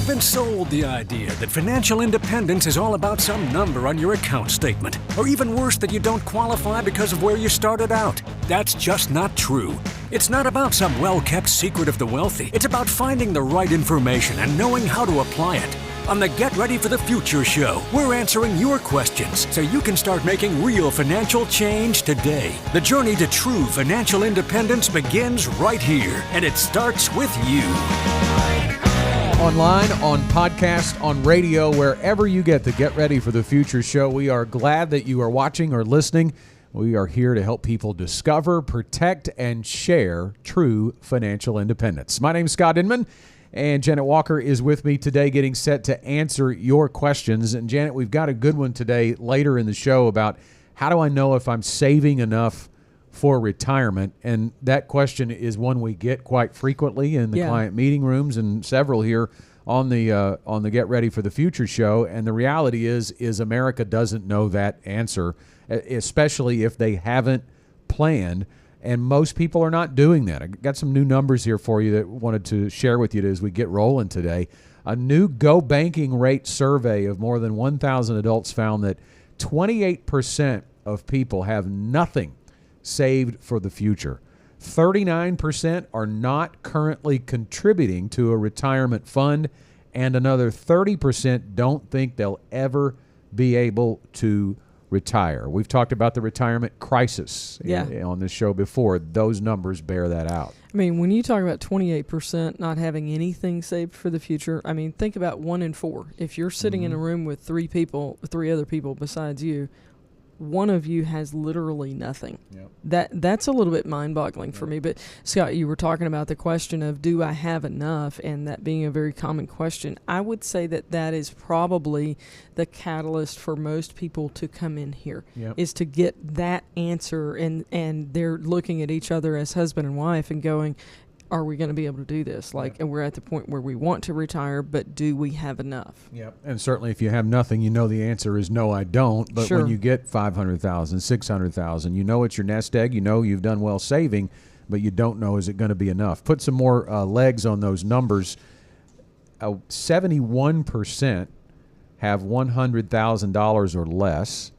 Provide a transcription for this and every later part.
We've been sold the idea that financial independence is all about some number on your account statement, or even worse, that you don't qualify because of where you started out. That's just not true. It's not about some well-kept secret of the wealthy. It's about finding the right information and knowing how to apply it. On the Get Ready for the Future show, we're answering your questions so you can start making real financial change today. The journey to true financial independence begins right here, and it starts with you. Online, on podcast, on radio, wherever you get the Get Ready for the Future show, we are glad that you are watching or listening. We are here to help people discover, protect, and share true financial independence. My name is Scott Inman. And Janet Walker is with me today getting set to answer your questions. And Janet, we've got a good one today later in the show about how do I know if I'm saving enough for retirement? And that question is one we get quite frequently in the client meeting rooms and several here on the Get Ready for the Future show. And the reality is America doesn't know that answer, especially if they haven't planned. And most people are not doing that. I got some new numbers here for you that I wanted to share with you as we get rolling today. A new Go Banking Rate survey of more than 1,000 adults found that 28% of people have nothing saved for the future. 39% are not currently contributing to a retirement fund, and another 30% don't think they'll ever be able to retire. We've talked about the retirement crisis on this show before. Those numbers bear that out. I mean, when you talk about 28% not having anything saved for the future, I mean, think about 1 in 4. If you're sitting in a room with three other people besides you, one of you has literally nothing. Yep. That's a little bit mind-boggling for me. But Scott, you were talking about the question of do I have enough, and that being a very common question. I would say that is probably the catalyst for most people to come in here, is to get that answer, and they're looking at each other as husband and wife and going, are we going to be able to do this? And we're at the point where we want to retire, but do we have enough? Yep. And certainly if you have nothing, you know the answer is no, I don't. But when you get $500,000, $600,000, you know it's your nest egg. You know you've done well saving, but you don't know is it going to be enough. Put some more legs on those numbers. 71% have $100,000 or less.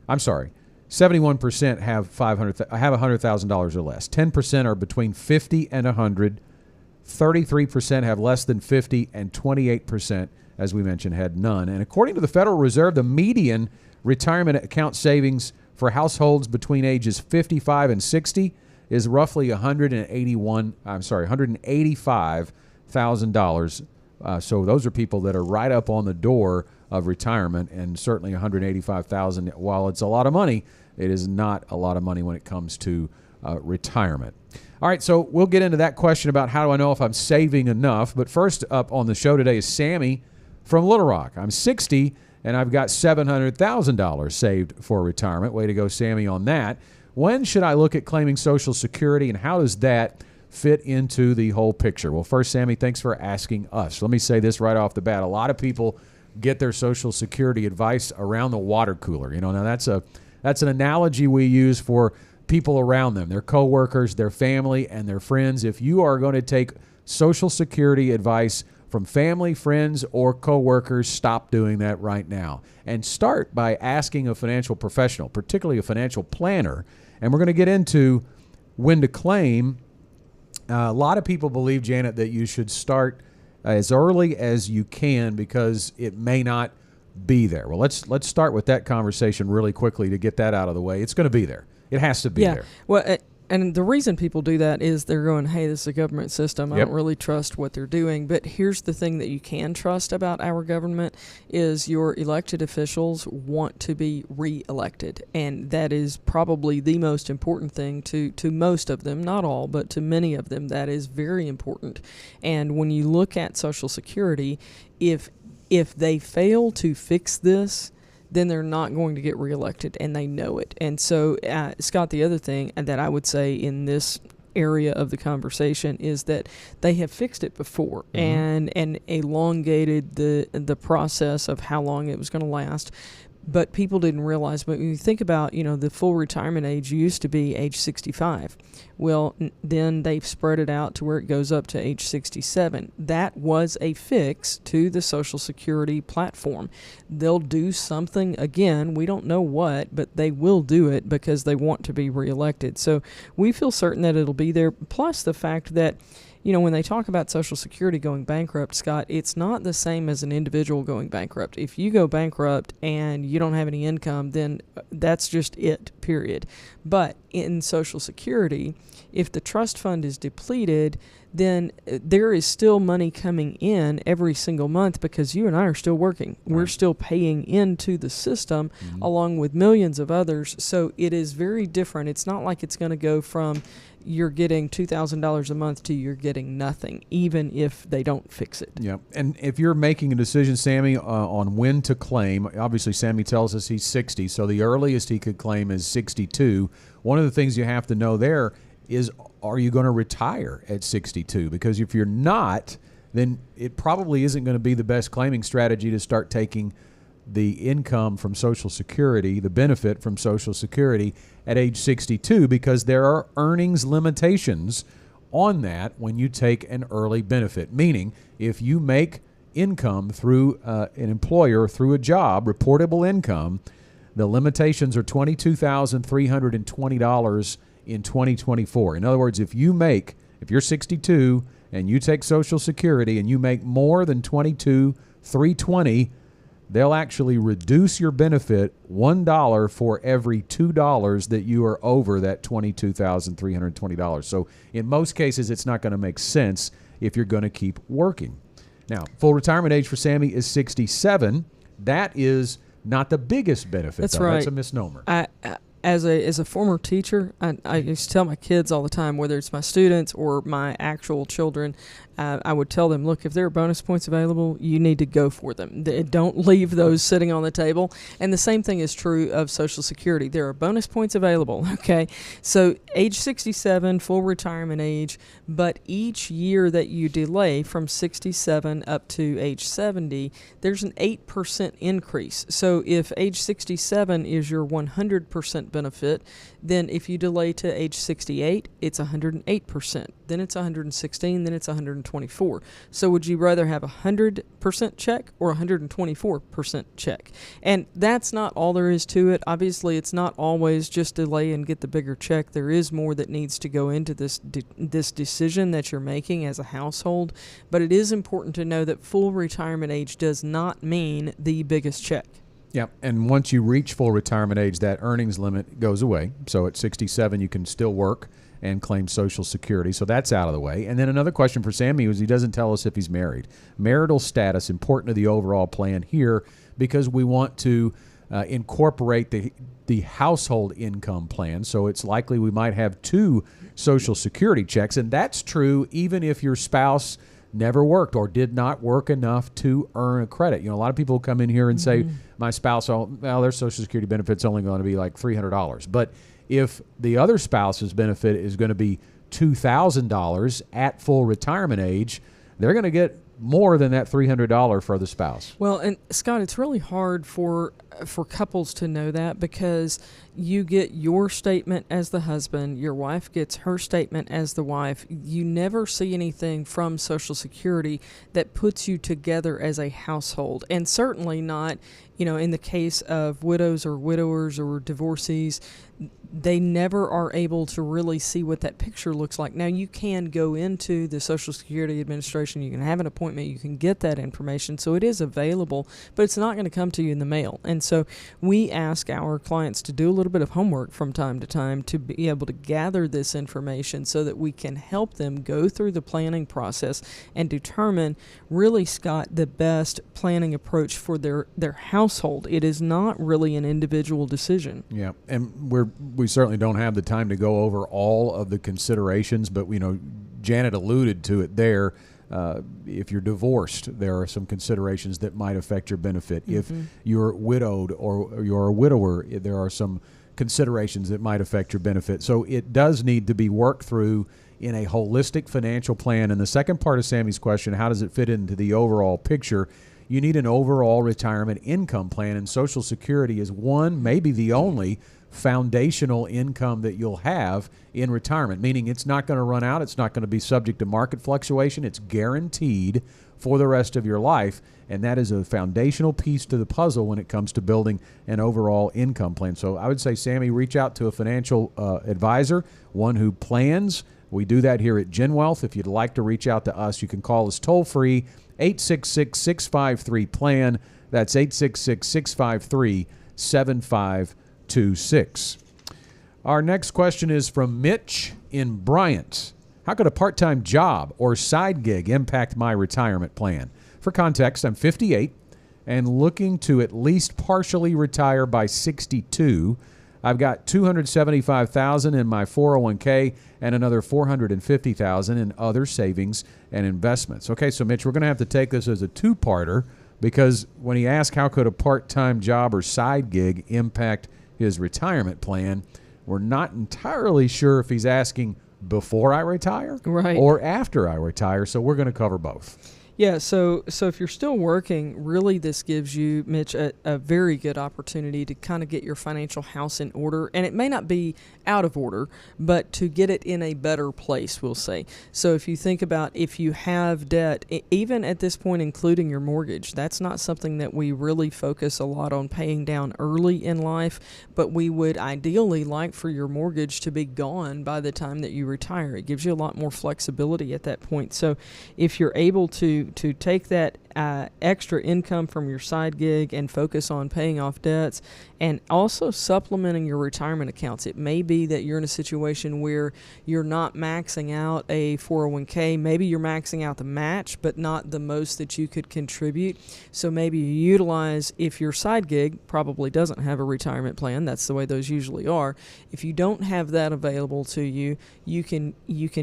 I'm sorry. 71% have $100,000 or less. 10% are between 50 and 100. 33% have less than 50, and 28%, as we mentioned, had none. And according to the Federal Reserve, the median retirement account savings for households between ages 55 and 60 is roughly $185,000. So those are people that are right up on the door of retirement, and certainly $185,000. While it's a lot of money, it is not a lot of money when it comes to retirement. All right, so we'll get into that question about how do I know if I'm saving enough. But first up on the show today is Sammy from Little Rock. I'm 60, and I've got $700,000 saved for retirement. Way to go, Sammy, on that. When should I look at claiming Social Security, and how does that fit into the whole picture? Well, first, Sammy, thanks for asking us. Let me say this right off the bat. A lot of people get their Social Security advice around the water cooler. Now that's an analogy we use for people around them, their coworkers, their family, and their friends. If you are going to take Social Security advice from family, friends, or coworkers, stop doing that right now. And start by asking a financial professional, particularly a financial planner. And we're going to get into when to claim. A lot of people believe, Janet, that you should start as early as you can because it may not be there. Well, let's start with that conversation really quickly to get that out of the way. It's going to be there. It has to be there. Well, and the reason people do that is they're going, hey, this is a government system. I don't really trust what they're doing. But here's the thing that you can trust about our government is your elected officials want to be re-elected. And that is probably the most important thing to most of them, not all, but to many of them, that is very important. And when you look at Social Security, if they fail to fix this, then they're not going to get reelected, and they know it. And so, Scott, the other thing that I would say in this area of the conversation is that they have fixed it before and elongated the process of how long it was going to last. But people didn't realize, but when you think about, the full retirement age used to be age 65. Well, then they've spread it out to where it goes up to age 67. That was a fix to the Social Security platform. They'll do something again. We don't know what, but they will do it because they want to be reelected. So we feel certain that it'll be there. Plus the fact that, when they talk about Social Security going bankrupt, Scott, it's not the same as an individual going bankrupt. If you go bankrupt and you don't have any income, then that's just it, period. But in Social Security, if the trust fund is depleted, then there is still money coming in every single month because you and I are still working. Right. We're still paying into the system along with millions of others. So it is very different. It's not like it's going to go from you're getting $2,000 a month to you're getting nothing, even if they don't fix it. Yeah, and if you're making a decision, Sammy, on when to claim, obviously Sammy tells us he's 60, so the earliest he could claim is 62. One of the things you have to know there is, are you going to retire at 62? Because if you're not, then it probably isn't going to be the best claiming strategy to start taking the income from Social Security, the benefit from Social Security at age 62, because there are earnings limitations on that when you take an early benefit. Meaning, if you make income through an employer, through a job, reportable income, the limitations are $22,320 in 2024. In other words, if you're 62 and you take Social Security and you make more than $22,320, they'll actually reduce your benefit $1 for every $2 that you are over that $22,320. So in most cases, it's not going to make sense if you're going to keep working. Now, full retirement age for Sammy is 67. That is not the biggest benefit. That's though. right. That's a misnomer. As a former teacher, I used to tell my kids all the time, whether it's my students or my actual children, I would tell them, look, if there are bonus points available, you need to go for them. Don't leave those sitting on the table. And the same thing is true of Social Security. There are bonus points available, okay? So age 67, full retirement age, but each year that you delay from 67 up to age 70, there's an 8% increase. So if age 67 is your 100% benefit, then if you delay to age 68, it's 108%. Then it's 116, then it's 124. So would you rather have a 100% check or 124% check? And that's not all there is to it. Obviously, it's not always just delay and get the bigger check. There is more that needs to go into this decision that you're making as a household. But it is important to know that full retirement age does not mean the biggest check. Yeah, and once you reach full retirement age, that earnings limit goes away. So at 67, you can still work and claim Social Security. So that's out of the way. And then another question for Sammy is he doesn't tell us if he's married. Marital status, important to the overall plan here because we want to incorporate the household income plan. So it's likely we might have 2 Social Security checks. And that's true even if your spouse never worked or did not work enough to earn a credit. A lot of people come in here and say, my spouse, their Social Security benefit's only going to be like $300. But if the other spouse's benefit is going to be $2,000 at full retirement age, they're going to get more than that $300 for the spouse. Well, and Scott, it's really hard for couples to know that because you get your statement as the husband, your wife gets her statement as the wife. You never see anything from Social Security that puts you together as a household, and certainly not, in the case of widows or widowers or divorcees, they never are able to really see what that picture looks like. Now, you can go into the Social Security Administration, you can have an appointment, you can get that information, so it is available, but it's not going to come to you in the mail. And so we ask our clients to do a little bit of homework from time to time to be able to gather this information so that we can help them go through the planning process and determine, really, Scott, the best planning approach for their household. It is not really an individual decision. Yeah, and we certainly don't have the time to go over all of the considerations, but Janet alluded to it there. If you're divorced, there are some considerations that might affect your benefit. If you're widowed or you're a widower, there are some considerations that might affect your benefit. So it does need to be worked through in a holistic financial plan. And the second part of Sammy's question, how does it fit into the overall picture? you need an overall retirement income plan, and Social Security is one, maybe the only foundational income that you'll have in retirement, meaning it's not going to run out, it's not going to be subject to market fluctuation, it's guaranteed for the rest of your life, and that is a foundational piece to the puzzle when it comes to building an overall income plan. So I would say, Sammy, reach out to a financial advisor, one who plans. We do that here at GenWealth. If you'd like to reach out to us, you can call us toll-free, 866-653-PLAN. That's 866-653-7526. Our next question is from Mitch in Bryant. How could a part-time job or side gig impact my retirement plan? For context, I'm 58 and looking to at least partially retire by 62. I've got $275,000 in my 401k and another $450,000 in other savings and investments. Okay, so Mitch, we're going to have to take this as a two-parter, because when he asked how could a part-time job or side gig impact his retirement plan, we're not entirely sure if he's asking before I retire or after I retire, so we're going to cover both. Yeah, so if you're still working, really this gives you, Mitch, a very good opportunity to kind of get your financial house in order. And it may not be out of order, but to get it in a better place, we'll say. So if you think about if you have debt, even at this point, including your mortgage, that's not something that we really focus a lot on paying down early in life, but we would ideally like for your mortgage to be gone by the time that you retire. It gives you a lot more flexibility at that point. So if you're able to take that extra income from your side gig and focus on paying off debts and also supplementing your retirement accounts. It may be that you're in a situation where you're not maxing out a 401k. Maybe you're maxing out the match, but not the most that you could contribute. So maybe you utilize, if your side gig probably doesn't have a retirement plan, that's the way those usually are. If you don't have that available to you, you can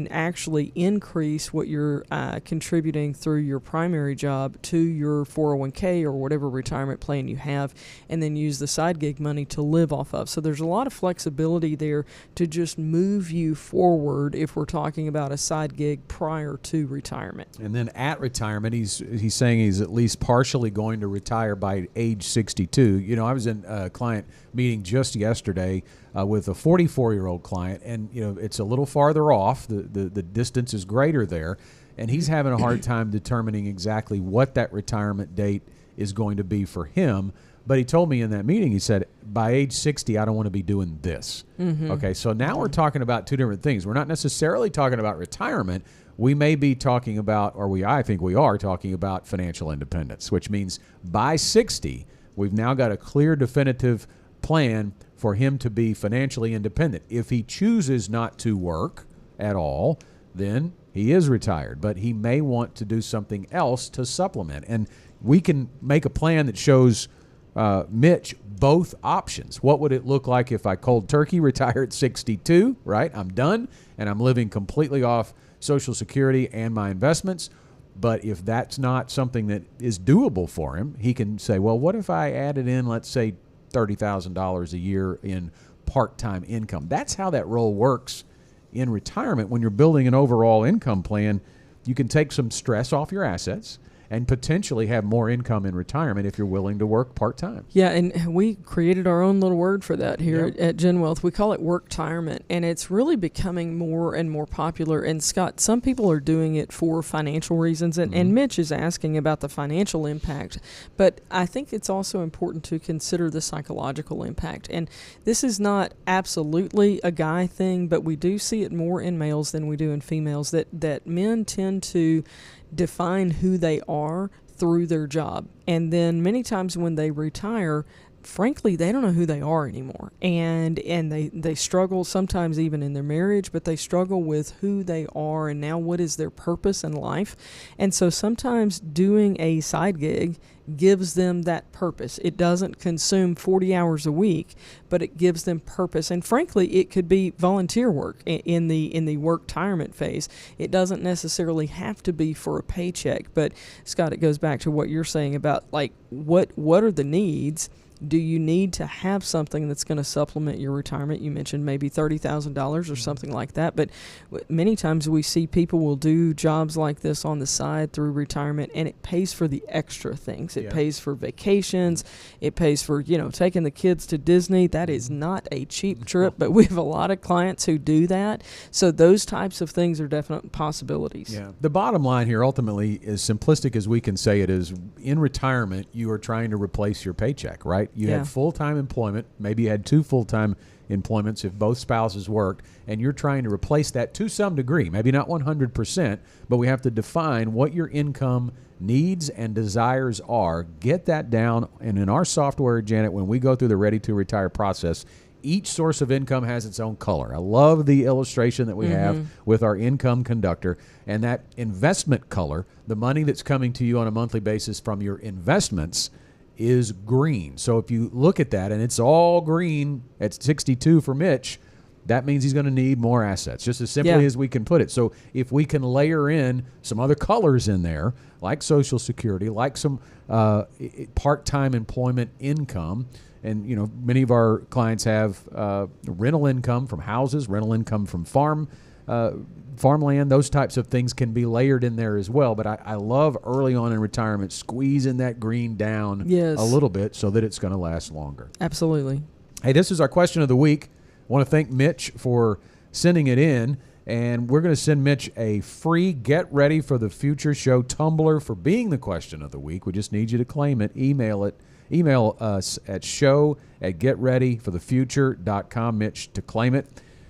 actually increase what you're contributing through your primary job to your 401k or whatever retirement plan you have, and then use the side gig money to live off of. So there's a lot of flexibility there to just move you forward if we're talking about a side gig prior to retirement. And then at retirement, he's saying he's at least partially going to retire by age 62. You know, I was in a client meeting just yesterday with a 44-year-old client, and you know, it's a little farther off. The distance is greater there. And he's having a hard time determining exactly what that retirement date is going to be for him. But he told me in that meeting, he said, by age 60, I don't want to be doing this. Mm-hmm. Okay, so now we're talking about two different things. We're not necessarily talking about retirement. We may be talking about, I think we are talking about financial independence, which means by 60, we've now got a clear, definitive plan for him to be financially independent. If he chooses not to work at all, then he is retired, but he may want to do something else to supplement. And we can make a plan that shows Mitch both options. What would it look like if I cold turkey retire at 62, right? I'm done, and I'm living completely off Social Security and my investments. But if that's not something that is doable for him, he can say, well, what if I added in, let's say, $30,000 a year in part-time income? That's how that role works in retirement. When you're building an overall income plan, you can take some stress off your assets and potentially have more income in retirement if you're willing to work part-time. Yeah, and we created our own little word for that here at GenWealth. We call it work-tirement, and it's really becoming more and more popular. And Scott, some people are doing it for financial reasons, and Mitch is asking about the financial impact. But I think it's also important to consider the psychological impact. And this is not absolutely a guy thing, but we do see it more in males than we do in females, that men tend to define who they are through their job. And then many times when they retire, frankly, they don't know who they are anymore. And they struggle sometimes even in their marriage, but they struggle with who they are and now what is their purpose in life. And so sometimes doing a side gig gives them that purpose. It doesn't consume 40 hours a week, but it gives them purpose. And frankly, it could be volunteer work in the work-tirement phase. It doesn't necessarily have to be for a paycheck. But Scott, it goes back to what you're saying about like what are the needs, Do you need to have something that's going to supplement your retirement? You mentioned maybe $30,000 or something like that, but many times we see people will do jobs like this on the side through retirement, and it pays for the extra things. It pays for vacations. It pays for, taking the kids to Disney. That is not a cheap trip, but we have a lot of clients who do that. So those types of things are definite possibilities. Yeah. The bottom line here ultimately, as simplistic as we can say it, is in retirement, you are trying to replace your paycheck, right? You had full-time employment. Maybe you had 2 full-time employments if both spouses worked, and you're trying to replace that to some degree, maybe not 100%, but we have to define what your income needs and desires are. Get that down, and in our software, Janet, when we go through the Ready to Retire process, each source of income has its own color. I love the illustration that we have with our income conductor, and that investment color, the money that's coming to you on a monthly basis from your investments, is green. So if you look at that and it's all green at 62 for Mitch, that means he's going to need more assets, just as simply as we can put it. So if we can layer in some other colors in there, like Social Security, like some part-time employment income, and many of our clients have rental income from houses, rental income from farmland, those types of things can be layered in there as well. But I love early on in retirement squeezing that green down a little bit so that it's going to last longer. Absolutely. Hey, this is our question of the week. I want to thank Mitch for sending it in, and we're going to send Mitch a free Get Ready for the Future show tumbler for being the question of the week. We just need you to claim it. Email us at show@getreadyforthefuture.com, Mitch, to claim it.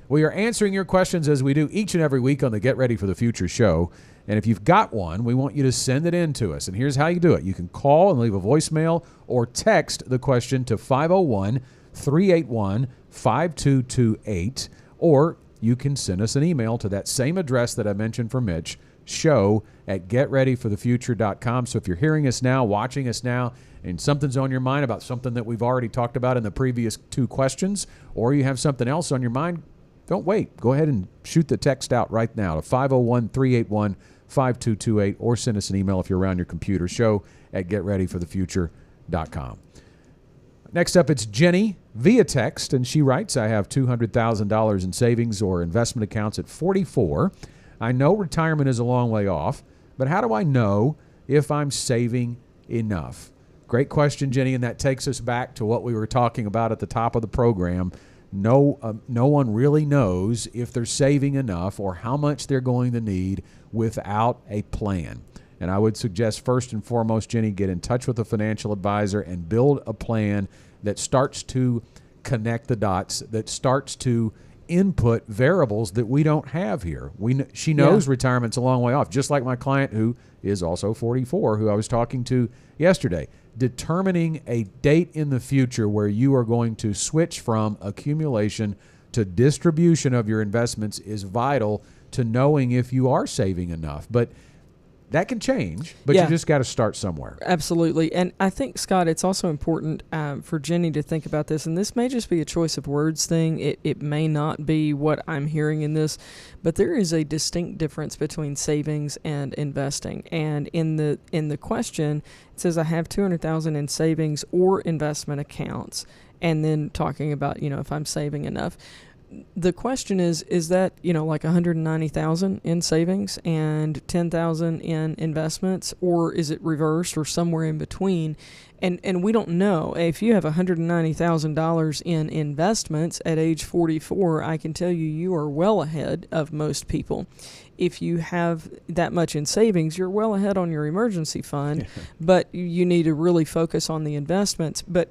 We are answering your questions as we do each and every week on the Get Ready for the Future show. And if you've got one, we want you to send it in to us. And here's how you do it. You can call and leave a voicemail or text the question to 501-381-5228. Or you can send us an email to that same address that I mentioned for Mitch, show@getreadyforthefuture.com. So if you're hearing us now, watching us now, and something's on your mind about something that we've already talked about in the previous 2 questions, or you have something else on your mind, don't wait. Go ahead and shoot the text out right now to 501-381-5228, or send us an email if you're around your computer, show@getreadyforthefuture.com. Next up, it's Jenny via text, and she writes, I have $200,000 in savings or investment accounts at 44. I know retirement is a long way off, but how do I know if I'm saving enough? Great question, Jenny, and that takes us back to what we were talking about at the top of the program. No one really knows if they're saving enough or how much they're going to need without a plan. And I would suggest first and foremost, Jenny, get in touch with a financial advisor and build a plan that starts to connect the dots, that starts to input variables that we don't have here. She knows retirement's a long way off, just like my client who is also 44, who I was talking to yesterday. Determining a date in the future where you are going to switch from accumulation to distribution of your investments is vital to knowing if you are saving enough. But that can change, but you just got to start somewhere. Absolutely. And I think, Scott, it's also important for Jenny to think about this, and this may just be a choice of words thing. It may not be what I'm hearing in this, but there is a distinct difference between savings and investing. And in the question, it says I have $200,000 in savings or investment accounts, and then talking about, if I'm saving enough. The question is that, like $190,000 in savings and $10,000 in investments, or is it reversed or somewhere in between? And we don't know. If you have $190,000 in investments at age 44, I can tell you are well ahead of most people. If you have that much in savings, you're well ahead on your emergency fund, but you need to really focus on the investments. But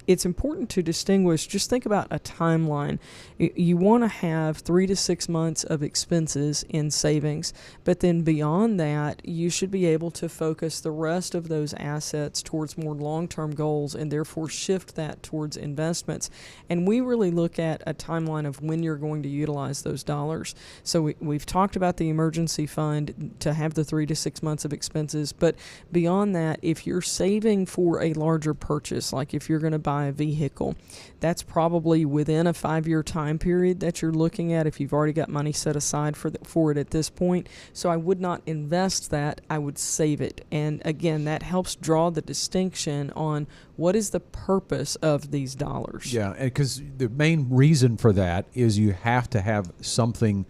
it's important to distinguish. Just think about a timeline. You want to have 3 to 6 months of expenses in savings, but then beyond that, you should be able to focus the rest of those assets towards more long-term goals and therefore shift that towards investments. And we really look at a timeline of when you're going to utilize those dollars. So we've talked about the emergency fund to have the 3 to 6 months of expenses, but beyond that, if you're saving for a larger purchase, like if you're going going to buy a vehicle. That's probably within a 5-year time period that you're looking at if you've already got money set aside for it at this point. So I would not invest that. I would save it. And again, that helps draw the distinction on what is the purpose of these dollars. Yeah, because the main reason for that is you have to have something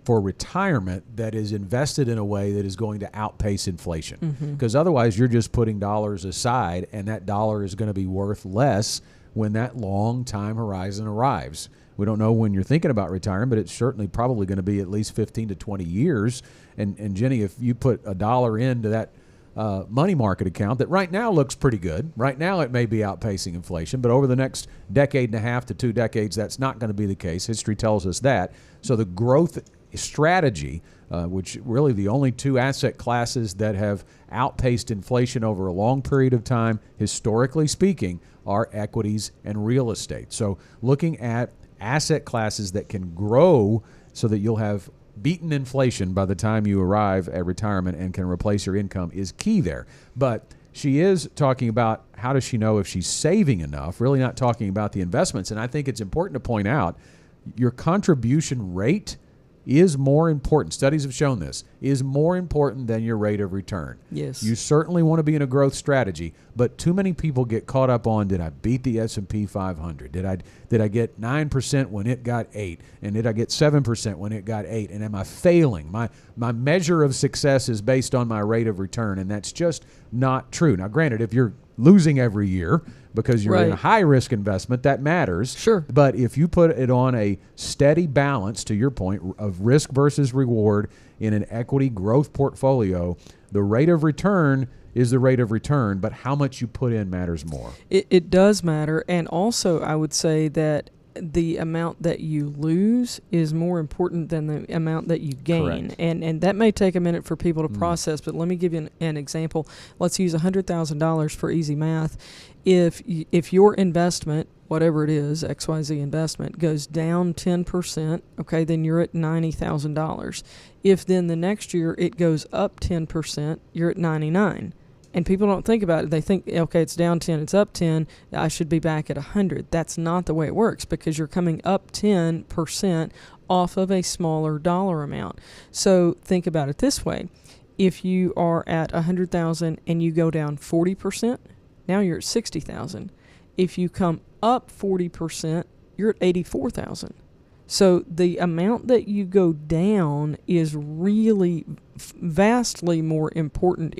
for retirement that is invested in a way that is going to outpace inflation. Because otherwise you're just putting dollars aside, and that dollar is going to be worth less when that long time horizon arrives. We don't know when you're thinking about retiring, but it's certainly probably going to be at least 15 to 20 years. And Jenny, if you put $1 into that money market account that right now looks pretty good. Right now it may be outpacing inflation, but over the next decade and a half to 2 decades, that's not going to be the case. History tells us that. So the growth strategy, which really the only 2 asset classes that have outpaced inflation over a long period of time, historically speaking, are equities and real estate. So looking at asset classes that can grow so that you'll have beaten inflation by the time you arrive at retirement and can replace your income is key there. But she is talking about how does she know if she's saving enough, really not talking about the investments. And I think it's important to point out your contribution rate is more important. Studies have shown this is more important than your rate of return. Yes. You certainly want to be in a growth strategy, but too many people get caught up on, did I beat the S&P 500? Did I get 9% when it got 8? And did I get 7% when it got 8? And am I failing? My measure of success is based on my rate of return, and that's just not true. Now, granted, if you're losing every year because you're in a high-risk investment, that matters. Sure. But if you put it on a steady balance, to your point, of risk versus reward in an equity growth portfolio, the rate of return is the rate of return, but how much you put in matters more. It does matter. And also, I would say that the amount that you lose is more important than the amount that you gain. Correct. And that may take a minute for people to process, but let me give you an example. Let's use $100,000 for easy math. If your investment, whatever it is, XYZ investment, goes down 10%, okay, then you're at $90,000. If then the next year it goes up 10%, you're at $99,000. And people don't think about it. They think, okay, it's down 10, it's up 10, I should be back at 100. That's not the way it works, because you're coming up 10% off of a smaller dollar amount. So think about it this way. If you are at 100,000 and you go down 40%, now you're at 60,000. If you come up 40%, you're at 84,000. So the amount that you go down is really vastly more important.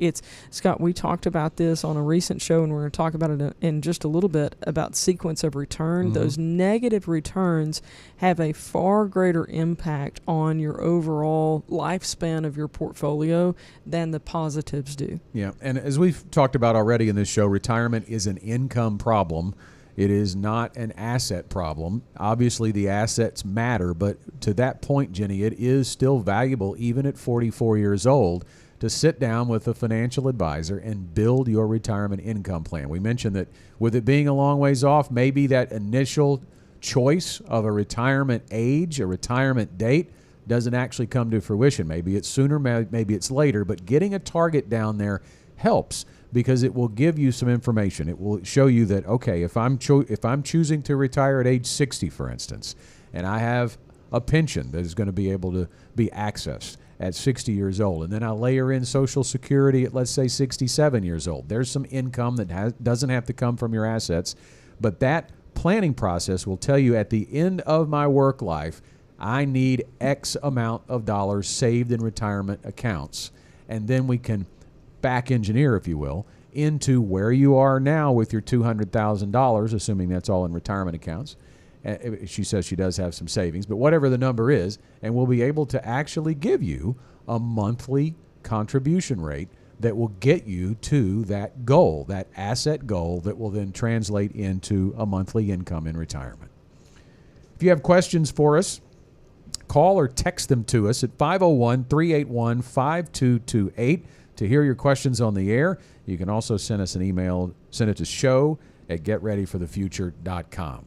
Scott, we talked about this on a recent show, and we're going to talk about it in just a little bit about sequence of return. Those negative returns have a far greater impact on your overall lifespan of your portfolio than the positives do. Yeah, and as we've talked about already in this show, retirement is an income problem. It is not an asset problem. Obviously, the assets matter, but to that point, Jenny, it is still valuable, even at 44 years old, to sit down with a financial advisor and build your retirement income plan. We mentioned that with it being a long ways off, maybe that initial choice of a retirement age, a retirement date, doesn't actually come to fruition. Maybe it's sooner, maybe it's later, but getting a target down there helps, because it will give you some information. It will show you that, okay, if I'm choosing to retire at age 60, for instance, and I have a pension that is going to be able to be accessed at 60 years old, and then I layer in Social Security at, let's say, 67 years old, there's some income that doesn't have to come from your assets, but that planning process will tell you at the end of my work life, I need X amount of dollars saved in retirement accounts, and then we can back engineer, if you will, into where you are now with your $200,000, assuming that's all in retirement accounts. She says she does have some savings, but whatever the number is, and we'll be able to actually give you a monthly contribution rate that will get you to that goal, that asset goal that will then translate into a monthly income in retirement. If you have questions for us, call or text them to us at 501-381-5228. To hear your questions on the air, you can also send us an email. Send it to show@getreadyforthefuture.com.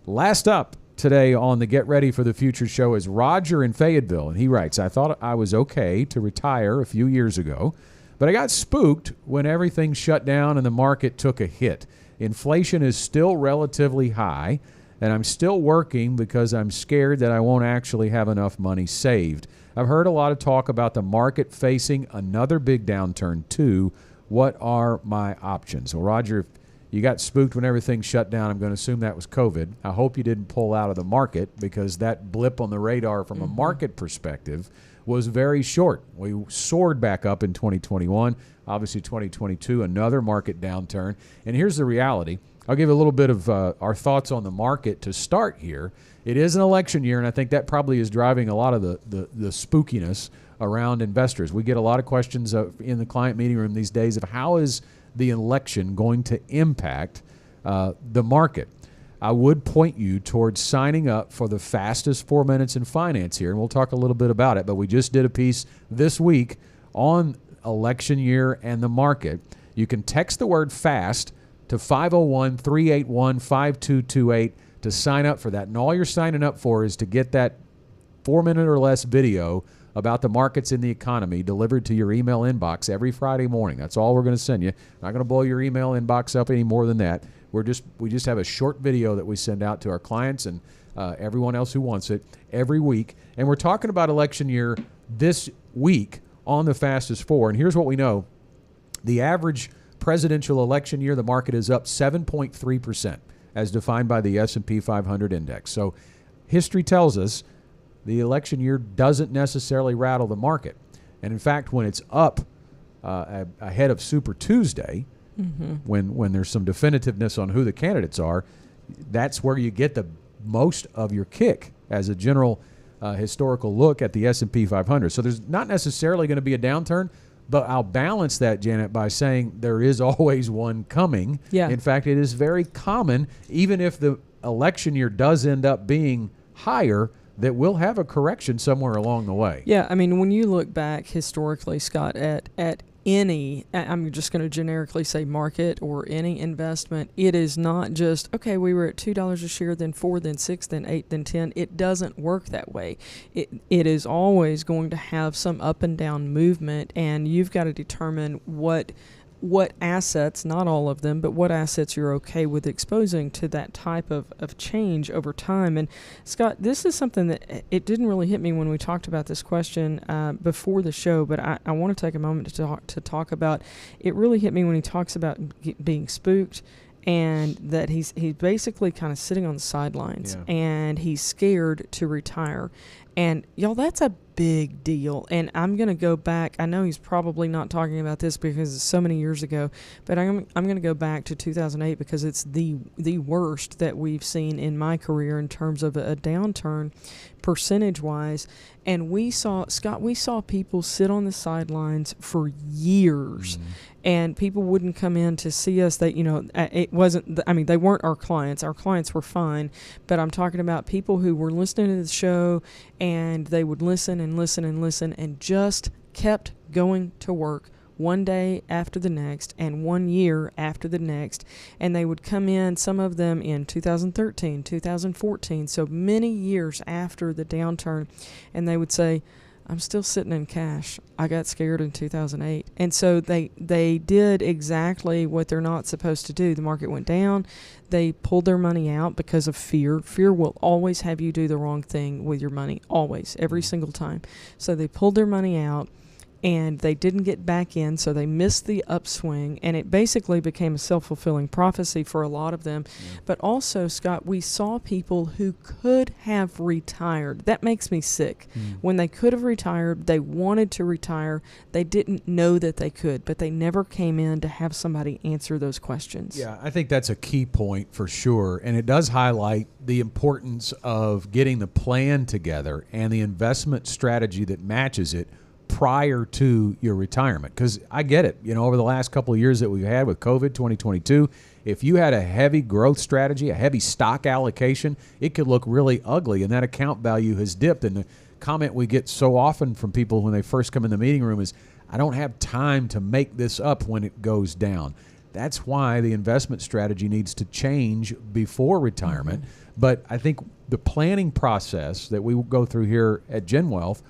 Last up today on the Get Ready for the Future show is Roger in Fayetteville, and he writes, I thought I was okay to retire a few years ago, but I got spooked when everything shut down and the market took a hit. Inflation is still relatively high, and I'm still working because I'm scared that I won't actually have enough money saved. I've heard a lot of talk about the market facing another big downturn too. What are my options? Well, Roger, if you got spooked when everything shut down, I'm going to assume that was COVID. I hope you didn't pull out of the market, because that blip on the radar from a market perspective was very short. We soared back up in 2021. Obviously, 2022, another market downturn. And here's the reality. I'll give a little bit of our thoughts on the market to start here. It is an election year, and I think that probably is driving a lot of the spookiness around investors. We get a lot of questions in the client meeting room these days of how is the election going to impact the market. I would point you towards signing up for the fastest 4 minutes in finance here, and we'll talk a little bit about it, but we just did a piece this week on election year and the market. You can text the word FAST to 501-381-5228 to sign up for that. And all you're signing up for is to get that 4 minute or less video about the markets in the economy delivered to your email inbox every Friday morning. That's all we're going to send you. Not going to blow your email inbox up any more than that. We just have a short video that we send out to our clients and everyone else who wants it every week. And we're talking about election year this week on the Fastest Four. And here's what we know. The average presidential election year, the market is up 7.3% as defined by the S&P 500 index. So history tells us the election year doesn't necessarily rattle the market. And in fact, when it's up ahead of Super Tuesday, when there's some definitiveness on who the candidates are, that's where you get the most of your kick as a general historical look at the S&P 500. So there's not necessarily going to be a downturn, but I'll balance that, Janet, by saying there is always one coming. Yeah. In fact, it is very common, even if the election year does end up being higher, that we'll have a correction somewhere along the way. Yeah, I mean, when you look back historically, Scott, at any, I'm just going to generically say market or any investment, it is not just, okay, we were at $2 a share, then 4, then 6, then 8, then 10. It doesn't work that way. It is always going to have some up and down movement, and you've got to determine what assets, not all of them, but what assets you're okay with exposing to that type of change over time. And Scott, this is something that it didn't really hit me when we talked about this question before the show, but I want to take a moment to talk about, it really hit me when he talks about being spooked, and that he's basically kind of sitting on the sidelines, and he's scared to retire. And y'all, that's a big deal. And I'm going to go back. I know he's probably not talking about this because it's so many years ago, but I'm going to go back to 2008 because it's the worst that we've seen in my career in terms of a downturn percentage-wise. And we saw people sit on the sidelines for years. And people wouldn't come in to see us. That, it wasn't, I mean, they weren't our clients. Our clients were fine. But I'm talking about people who were listening to the show, and they would listen and listen and listen and just kept going to work one day after the next and 1 year after the next. And they would come in, some of them in 2013, 2014, so many years after the downturn, and they would say, I'm still sitting in cash. I got scared in 2008. And so they did exactly what they're not supposed to do. The market went down. They pulled their money out because of fear. Fear will always have you do the wrong thing with your money, always, every single time. So they pulled their money out, and they didn't get back in, so they missed the upswing, and it basically became a self-fulfilling prophecy for a lot of them. But also, Scott, we saw people who could have retired. That makes me sick. When they could have retired, they wanted to retire. They didn't know that they could, but they never came in to have somebody answer those questions. Yeah, I think that's a key point for sure, and it does highlight the importance of getting the plan together and the investment strategy that matches it prior to your retirement. Because I get it, over the last couple of years that we've had with COVID 2022, if you had a heavy growth strategy, a heavy stock allocation, it could look really ugly, and that account value has dipped. And the comment we get so often from people when they first come in the meeting room is, I don't have time to make this up when it goes down. That's why the investment strategy needs to change before retirement. But I think the planning process that we go through here at GenWealth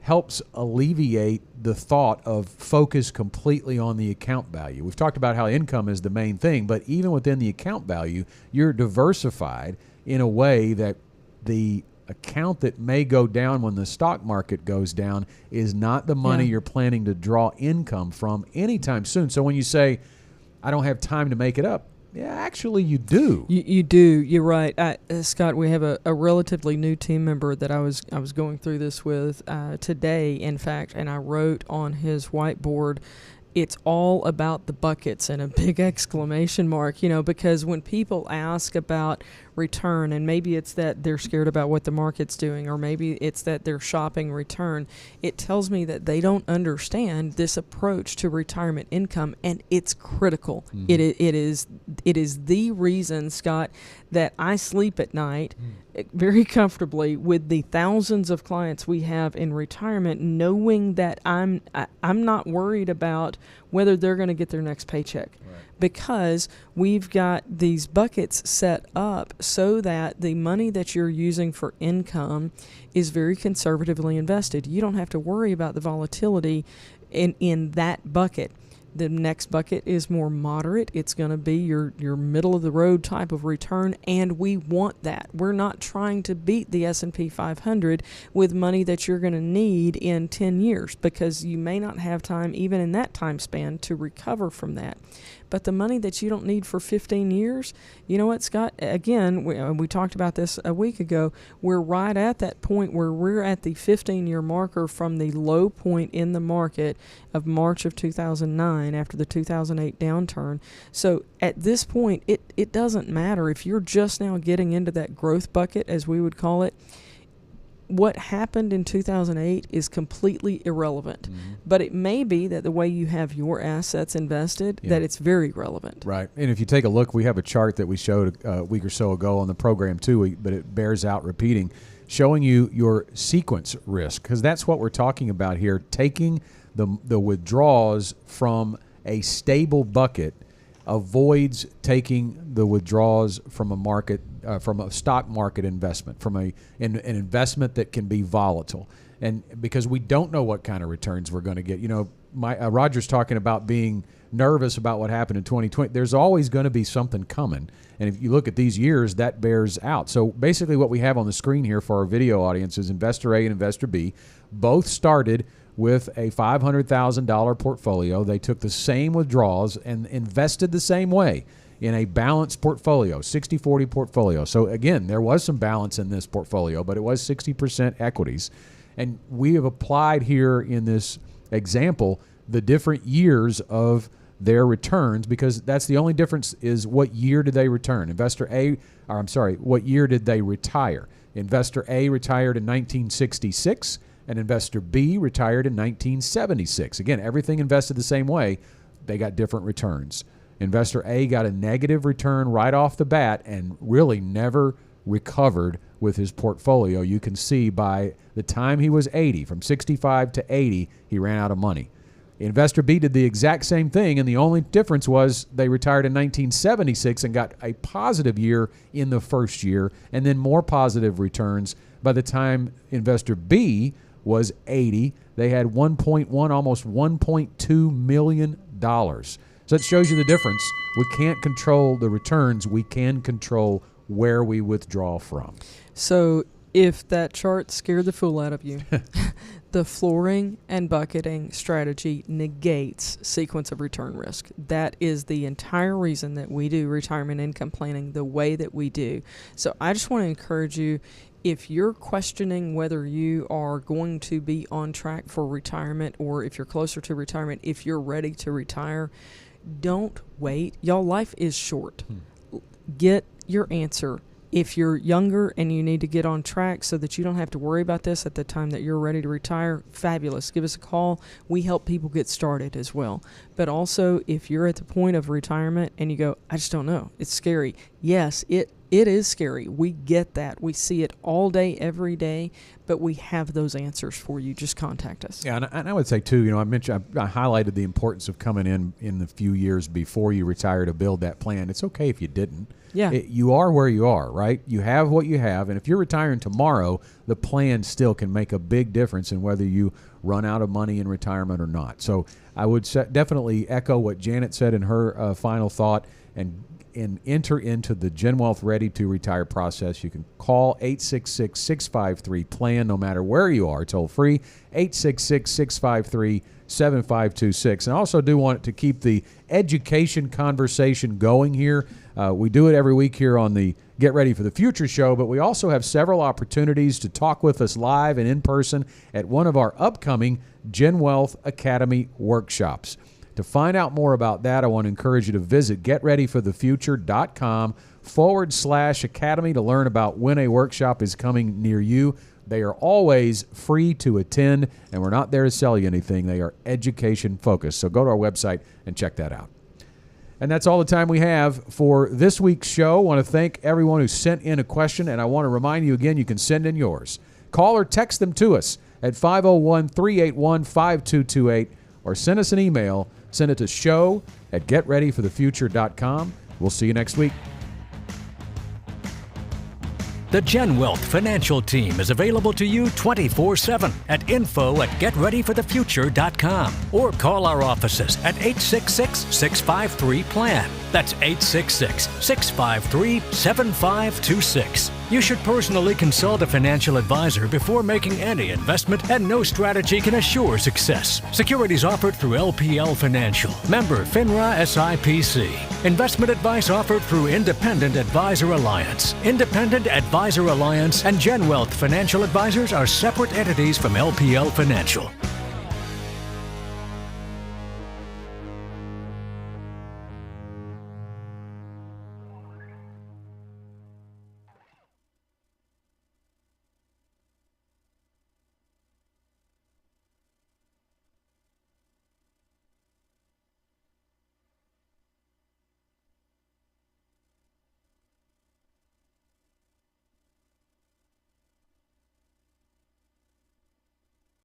helps alleviate the thought of focus completely on the account value. We've talked about how income is the main thing, but even within the account value, you're diversified in a way that the account that may go down when the stock market goes down is not the money you're planning to draw income from anytime soon. So when you say, I don't have time to make it up, yeah, actually you do. You do. You're right. Scott, we have a relatively new team member that I was going through this with today, in fact, and I wrote on his whiteboard, it's all about the buckets and a big exclamation mark, because when people ask about return, and maybe it's that they're scared about what the market's doing, or maybe it's that they're shopping return, it tells me that they don't understand this approach to retirement income, and it's critical. It is the reason, Scott, that I sleep at night very comfortably with the thousands of clients we have in retirement, knowing that I'm not worried about whether they're going to get their next paycheck. Right. Because we've got these buckets set up so that the money that you're using for income is very conservatively invested. You don't have to worry about the volatility in that bucket. The next bucket is more moderate. It's going to be your middle of the road type of return, and we want that. We're not trying to beat the S&P 500 with money that you're going to need in 10 years, because you may not have time even in that time span to recover from that. But the money that you don't need for 15 years, you know what, Scott? Again, we talked about this a week ago. We're right at that point where we're at the 15-year marker from the low point in the market of March of 2009 after the 2008 downturn. So at this point, it doesn't matter if you're just now getting into that growth bucket, as we would call it. What happened in 2008 is completely irrelevant. But it may be that the way you have your assets invested, that it's very relevant. Right. And if you take a look, we have a chart that we showed a week or so ago on the program too, but it bears out repeating, showing you your sequence risk, because that's what we're talking about here, taking the withdrawals from a stable bucket avoids taking the withdrawals from a market, from a stock market investment, from an investment that can be volatile. And because we don't know what kind of returns we're going to get. Roger's talking about being nervous about what happened in 2020. There's always going to be something coming. And if you look at these years, that bears out. So basically what we have on the screen here for our video audience is Investor A and Investor B. Both started with a $500,000 portfolio. They took the same withdrawals and invested the same way in a balanced portfolio, 60-40 portfolio. So again, there was some balance in this portfolio, but it was 60% equities. And we have applied here in this example the different years of their returns, because that's the only difference is what year did they return. What year did they retire? Investor A retired in 1966. And Investor B retired in 1976. Again, everything invested the same way. They got different returns. Investor A got a negative return right off the bat and really never recovered with his portfolio. You can see by the time he was 80, from 65 to 80, he ran out of money. Investor B did the exact same thing, and the only difference was they retired in 1976 and got a positive year in the first year, and then more positive returns. By the time Investor B was 80, they had 1.1, almost $1.2 million. So it shows you the difference. We can't control the returns. We can control where we withdraw from. So if that chart scared the fool out of you, the flooring and bucketing strategy negates sequence of return risk. That is the entire reason that we do retirement income planning the way that we do. So I just want to encourage you, if you're questioning whether you are going to be on track for retirement, or if you're closer to retirement, if you're ready to retire, don't wait. Y'all, life is short. Get your answer. If you're younger and you need to get on track so that you don't have to worry about this at the time that you're ready to retire, fabulous. Give us a call. We help people get started as well. But also, if you're at the point of retirement and you go, I just don't know, it's scary. Yes, it It is scary. We get that. We see it all day, every day, but we have those answers for you. Just contact us. Yeah, and I would say, too, I highlighted the importance of coming in the few years before you retire to build that plan. It's okay if you didn't. Yeah. You are where you are, right? You have what you have, and if you're retiring tomorrow, the plan still can make a big difference in whether you run out of money in retirement or not. So I would definitely echo what Janet said in her final thought, and enter into the GenWealth Ready to Retire process. You can call 866-653-PLAN no matter where you are, toll free, 866-653-7526. And I also do want to keep the education conversation going here. We do it every week here on the Get Ready for the Future show, but we also have several opportunities to talk with us live and in person at one of our upcoming GenWealth Academy workshops. To find out more about that, I want to encourage you to visit getreadyforthefuture.com/academy to learn about when a workshop is coming near you. They are always free to attend, and we're not there to sell you anything. They are education focused. So go to our website and check that out. And that's all the time we have for this week's show. I want to thank everyone who sent in a question, and I want to remind you again, you can send in yours. Call or text them to us at 501-381-5228, or send us an email. Send it to show@getreadyforthefuture.com. We'll see you next week. The GenWealth Financial Team is available to you 24/7 at info@getreadyforthefuture.com, or call our offices at 866-653-PLAN. That's 866-653-7526. You should personally consult a financial advisor before making any investment, and no strategy can assure success. Securities offered through LPL Financial, member FINRA SIPC. Investment advice offered through Independent Advisor Alliance. Independent Advisor Alliance and GenWealth Financial Advisors are separate entities from LPL Financial.